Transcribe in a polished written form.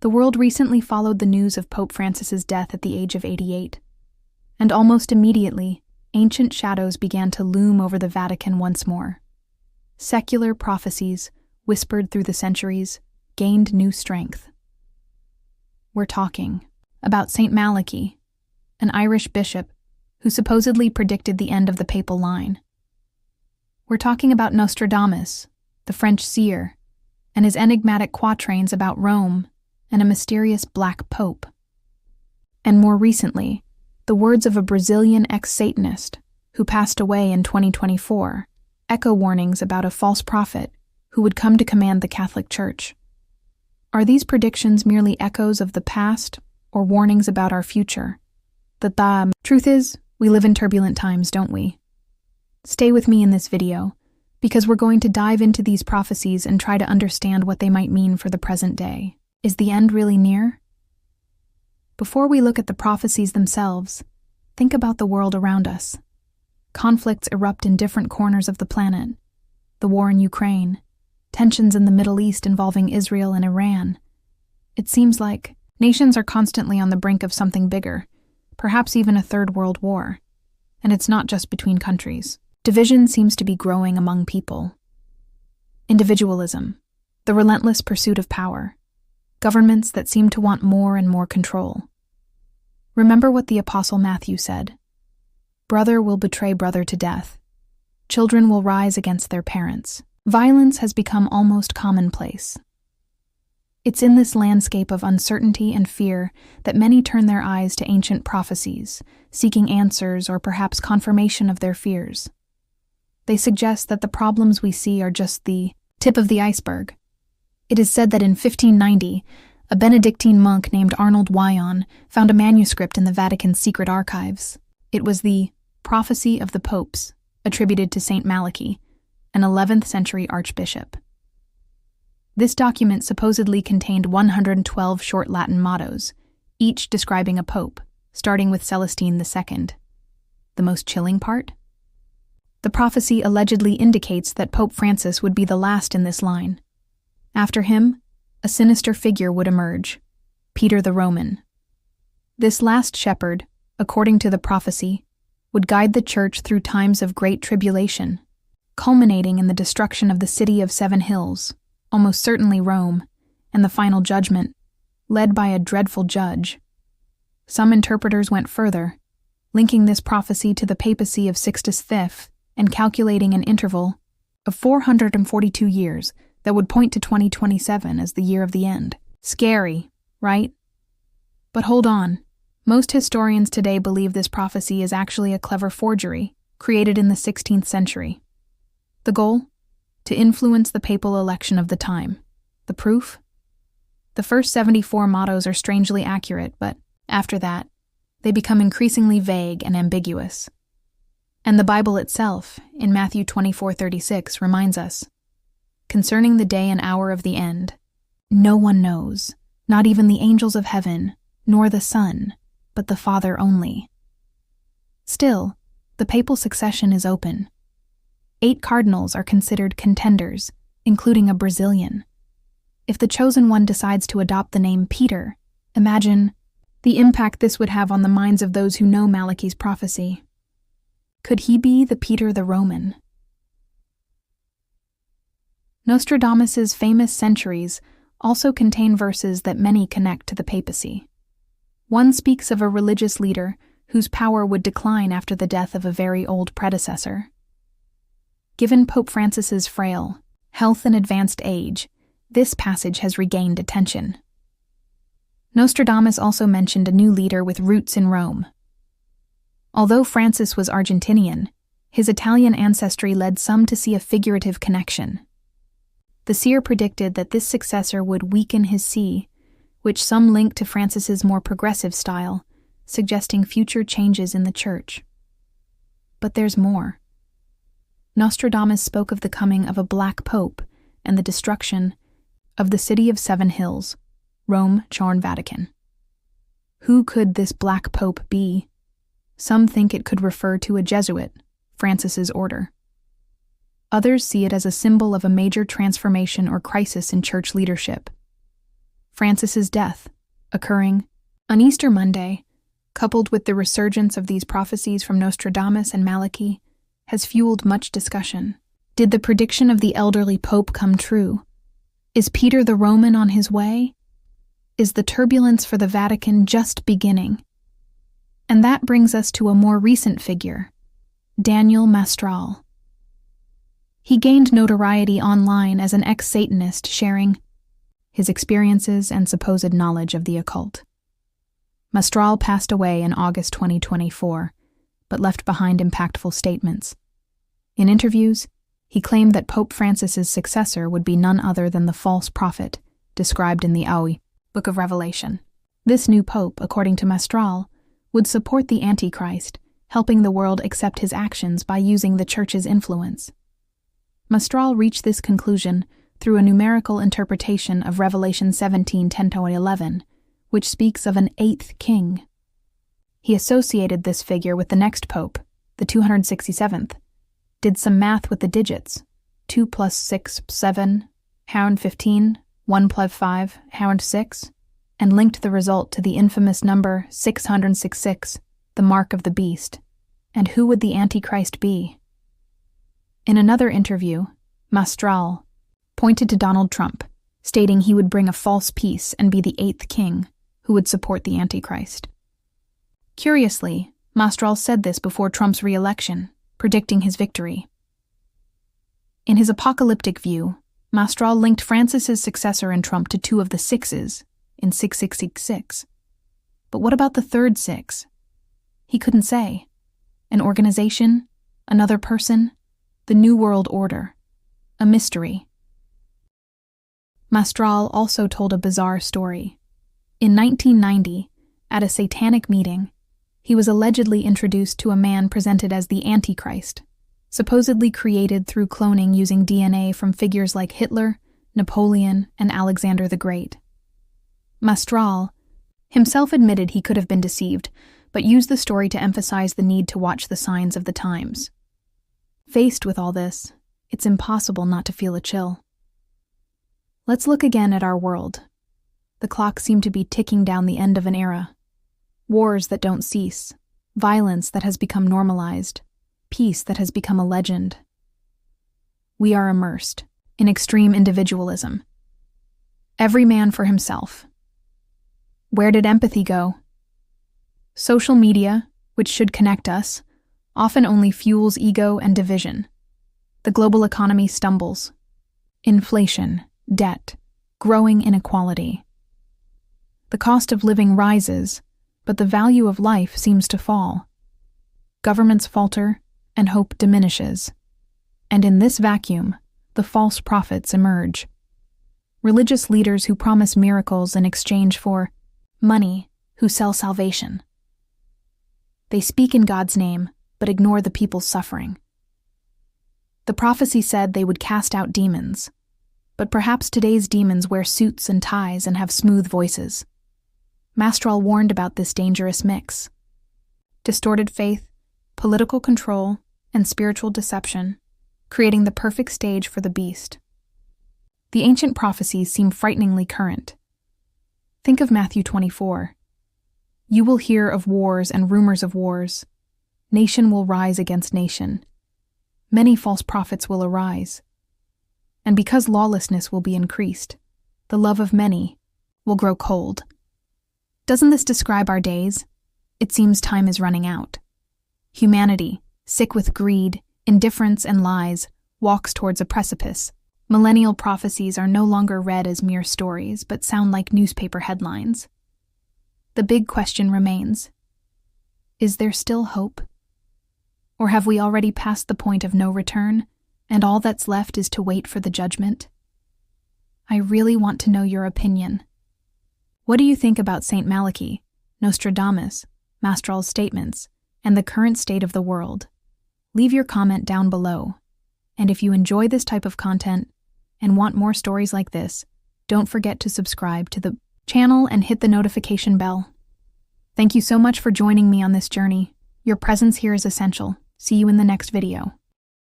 The world recently followed the news of Pope Francis's death at the age of 88, and almost immediately, ancient shadows began to loom over the Vatican once more. Secular prophecies, whispered through the centuries, gained new strength. We're talking about Saint Malachy, an Irish bishop who supposedly predicted the end of the papal line. We're talking about Nostradamus, the French seer, and his enigmatic quatrains about Rome and a mysterious black pope. And more recently, the words of a Brazilian ex-satanist who passed away in 2024 echo warnings about a false prophet who would come to command the Catholic Church. Are these predictions merely echoes of the past or warnings about our future? The truth is, we live in turbulent times, don't we? Stay with me in this video, because we're going to dive into these prophecies and try to understand what they might mean for the present day. Is the end really near? Before we look at the prophecies themselves, think about the world around us. Conflicts erupt in different corners of the planet. The war in Ukraine, tensions in the Middle East involving Israel and Iran. It seems like nations are constantly on the brink of something bigger, perhaps even a third world war. And it's not just between countries. Division seems to be growing among people. Individualism, the relentless pursuit of power, governments that seem to want more and more control. Remember what the Apostle Matthew said: "Brother will betray brother to death. Children will rise against their parents." Violence has become almost commonplace. It's in this landscape of uncertainty and fear that many turn their eyes to ancient prophecies, seeking answers or perhaps confirmation of their fears. They suggest that the problems we see are just the tip of the iceberg. It is said that in 1590, a Benedictine monk named Arnold Wyon found a manuscript in the Vatican's secret archives. It was the Prophecy of the Popes, attributed to Saint Malachy, an 11th century archbishop. This document supposedly contained 112 short Latin mottos, each describing a pope, starting with Celestine II. The most chilling part? The prophecy allegedly indicates that Pope Francis would be the last in this line. After him, a sinister figure would emerge, Peter the Roman. This last shepherd, according to the prophecy, would guide the church through times of great tribulation, culminating in the destruction of the city of 7 hills, almost certainly Rome, and the final judgment, led by a dreadful judge. Some interpreters went further, linking this prophecy to the papacy of Sixtus V and calculating an interval of 442 years that would point to 2027 as the year of the end. Scary, right? But hold on. Most historians today believe this prophecy is actually a clever forgery, created in the 16th century. The goal? To influence the papal election of the time. The proof? The first 74 mottos are strangely accurate, but after that, they become increasingly vague and ambiguous. And the Bible itself, in Matthew 24:36, reminds us, "Concerning the day and hour of the end, no one knows, not even the angels of heaven, nor the Son, but the Father only." Still, the papal succession is open. 8 cardinals are considered contenders, including a Brazilian. If the chosen one decides to adopt the name Peter, imagine the impact this would have on the minds of those who know Malachy's prophecy. Could he be the Peter the Roman? Nostradamus's famous centuries also contain verses that many connect to the papacy. One speaks of a religious leader whose power would decline after the death of a very old predecessor. Given Pope Francis's frail health and advanced age, this passage has regained attention. Nostradamus also mentioned a new leader with roots in Rome. Although Francis was Argentinian, his Italian ancestry led some to see a figurative connection. The seer predicted that this successor would weaken his see, which some link to Francis's more progressive style, suggesting future changes in the church. But there's more. Nostradamus spoke of the coming of a black pope and the destruction of the city of 7 hills, Rome, Charn, Vatican. Who could this black pope be? Some think it could refer to a Jesuit, Francis's order. Others see it as a symbol of a major transformation or crisis in church leadership. Francis's death, occurring on Easter Monday, coupled with the resurgence of these prophecies from Nostradamus and Malachy, has fueled much discussion. Did the prediction of the elderly pope come true? Is Peter the Roman on his way? Is the turbulence for the Vatican just beginning? And that brings us to a more recent figure, Daniel Mastral. He gained notoriety online as an ex-satanist sharing his experiences and supposed knowledge of the occult. Mastral passed away in August 2024, but left behind impactful statements. In interviews, he claimed that Pope Francis's successor would be none other than the false prophet described in the Book of Revelation. This new pope, according to Mastral, would support the Antichrist, helping the world accept his actions by using the Church's influence. Mastral reached this conclusion through a numerical interpretation of Revelation 17:10-11, which speaks of an eighth king. He associated this figure with the next pope, the 267th, did some math with the digits, 2 plus 6, 7, hound 15, 1 plus 5, hound 6, and linked the result to the infamous number 666, the mark of the beast. And who would the Antichrist be? In another interview, Mastral pointed to Donald Trump, stating he would bring a false peace and be the eighth king who would support the Antichrist. Curiously, Mastral said this before Trump's re-election, predicting his victory. In his apocalyptic view, Mastral linked Francis's successor in Trump to two of the sixes in 6666. But what about the third six? He couldn't say. An organization? Another person? The New World Order? A mystery. Mastral also told a bizarre story. In 1990, at a satanic meeting, he was allegedly introduced to a man presented as the Antichrist, supposedly created through cloning using DNA from figures like Hitler, Napoleon, and Alexander the Great. Mastral himself admitted he could have been deceived, but used the story to emphasize the need to watch the signs of the times. Faced with all this, it's impossible not to feel a chill. Let's look again at our world. The clock seemed to be ticking down the end of an era. Wars that don't cease, violence that has become normalized, peace that has become a legend. We are immersed in extreme individualism. Every man for himself. Where did empathy go? Social media, which should connect us, often only fuels ego and division. The global economy stumbles. Inflation, debt, growing inequality. The cost of living rises, but the value of life seems to fall. Governments falter, and hope diminishes. And in this vacuum, the false prophets emerge. Religious leaders who promise miracles in exchange for money, who sell salvation. They speak in God's name, but ignore the people's suffering. The prophecy said they would cast out demons, but perhaps today's demons wear suits and ties and have smooth voices. Mastral warned about this dangerous mix. Distorted faith, political control, and spiritual deception, creating the perfect stage for the beast. The ancient prophecies seem frighteningly current. Think of Matthew 24. You will hear of wars and rumors of wars. Nation will rise against nation. Many false prophets will arise. And because lawlessness will be increased, the love of many will grow cold. Doesn't this describe our days? It seems time is running out. Humanity, sick with greed, indifference, and lies, walks towards a precipice. Millennial prophecies are no longer read as mere stories, but sound like newspaper headlines. The big question remains: is there still hope? Or have we already passed the point of no return, and all that's left is to wait for the judgment? I really want to know your opinion. What do you think about Saint Malachy, Nostradamus, Mastral's statements, and the current state of the world? Leave your comment down below. And if you enjoy this type of content and want more stories like this, don't forget to subscribe to the channel and hit the notification bell. Thank you so much for joining me on this journey. Your presence here is essential. See you in the next video.